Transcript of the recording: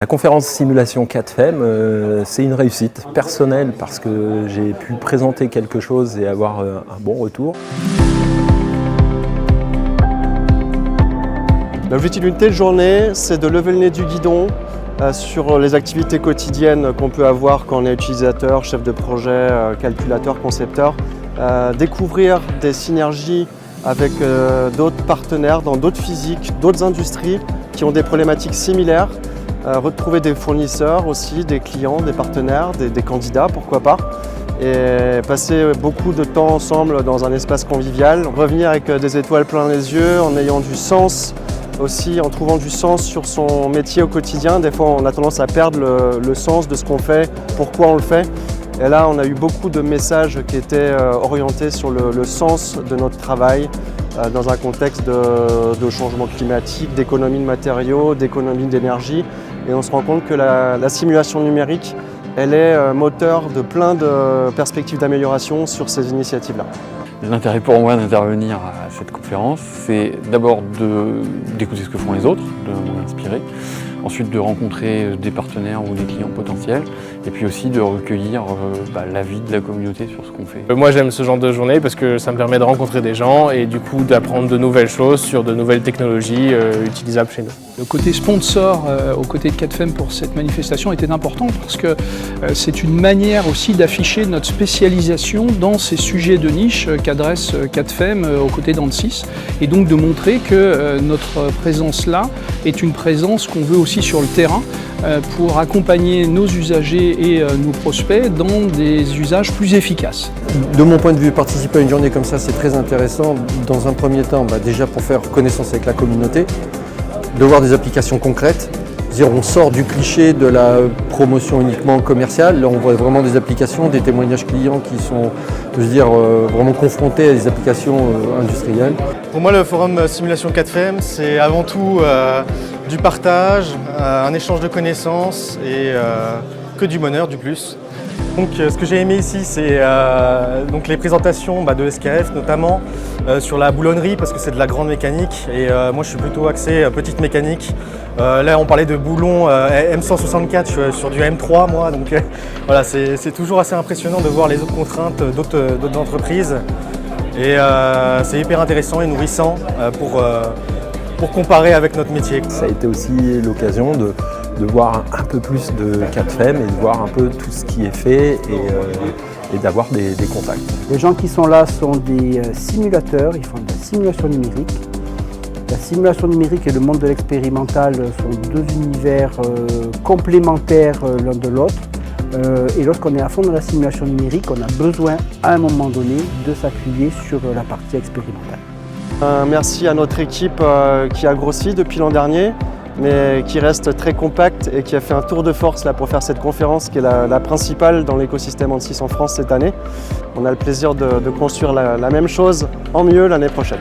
La conférence Simulation 4FEM, c'est une réussite personnelle parce que j'ai pu présenter quelque chose et avoir un bon retour. L'objectif d'une telle journée, c'est de lever le nez du guidon sur les activités quotidiennes qu'on peut avoir quand on est utilisateur, chef de projet, calculateur, concepteur. Découvrir des synergies avec d'autres partenaires dans d'autres physiques, d'autres industries qui ont des problématiques similaires. Retrouver des fournisseurs aussi, des clients, des partenaires, des candidats, pourquoi pas. Et passer beaucoup de temps ensemble dans un espace convivial. Revenir avec des étoiles plein les yeux, en ayant du sens aussi, en trouvant du sens sur son métier au quotidien. Des fois, on a tendance à perdre le sens de ce qu'on fait, pourquoi on le fait. Et là, on a eu beaucoup de messages qui étaient orientés sur le sens de notre travail dans un contexte de changement climatique, d'économie de matériaux, d'économie d'énergie. Et on se rend compte que la simulation numérique, elle est moteur de plein de perspectives d'amélioration sur ces initiatives-là. L'intérêt pour moi d'intervenir à cette conférence, c'est d'abord d'écouter ce que font les autres, de m'en inspirer, ensuite de rencontrer des partenaires ou des clients potentiels, et puis aussi de recueillir l'avis de la communauté sur ce qu'on fait. Moi j'aime ce genre de journée parce que ça me permet de rencontrer des gens et du coup d'apprendre de nouvelles choses sur de nouvelles technologies utilisables chez nous. Le côté sponsor aux côtés de 4FEM pour cette manifestation était important parce que c'est une manière aussi d'afficher notre spécialisation dans ces sujets de niche qu'adresse 4FEM aux côtés d'Ansys et donc de montrer que notre présence là est une présence qu'on veut aussi sur le terrain pour accompagner nos usagers et nos prospects dans des usages plus efficaces. De mon point de vue, participer à une journée comme ça, c'est très intéressant. Dans un premier temps, déjà pour faire connaissance avec la communauté, de voir des applications concrètes. On sort du cliché de la promotion uniquement commerciale. Là, on voit vraiment des applications, des témoignages clients qui sont, vraiment confrontés à des applications industrielles. Pour moi, le forum Simulation 4FEM, c'est avant tout du partage, un échange de connaissances et que du bonheur, du plus. Donc, ce que j'ai aimé ici, c'est les présentations de SKF notamment sur la boulonnerie parce que c'est de la grande mécanique et moi je suis plutôt axé petite mécanique. Là on parlait de boulons M164, je suis sur du M3 moi, donc voilà, c'est toujours assez impressionnant de voir les autres contraintes d'autres entreprises et c'est hyper intéressant et nourrissant pour comparer avec notre métier. Ça a été aussi l'occasion de voir un peu plus de 4FEM et de voir un peu tout ce qui est fait et d'avoir des contacts. Les gens qui sont là sont des simulateurs, ils font de la simulation numérique. La simulation numérique et le monde de l'expérimental sont deux univers complémentaires l'un de l'autre. Et lorsqu'on est à fond dans la simulation numérique, on a besoin à un moment donné de s'appuyer sur la partie expérimentale. Merci à notre équipe qui a grossi depuis l'an dernier, mais qui reste très compacte et qui a fait un tour de force là, pour faire cette conférence qui est la principale dans l'écosystème Ansys en France cette année. On a le plaisir de construire la même chose en mieux l'année prochaine.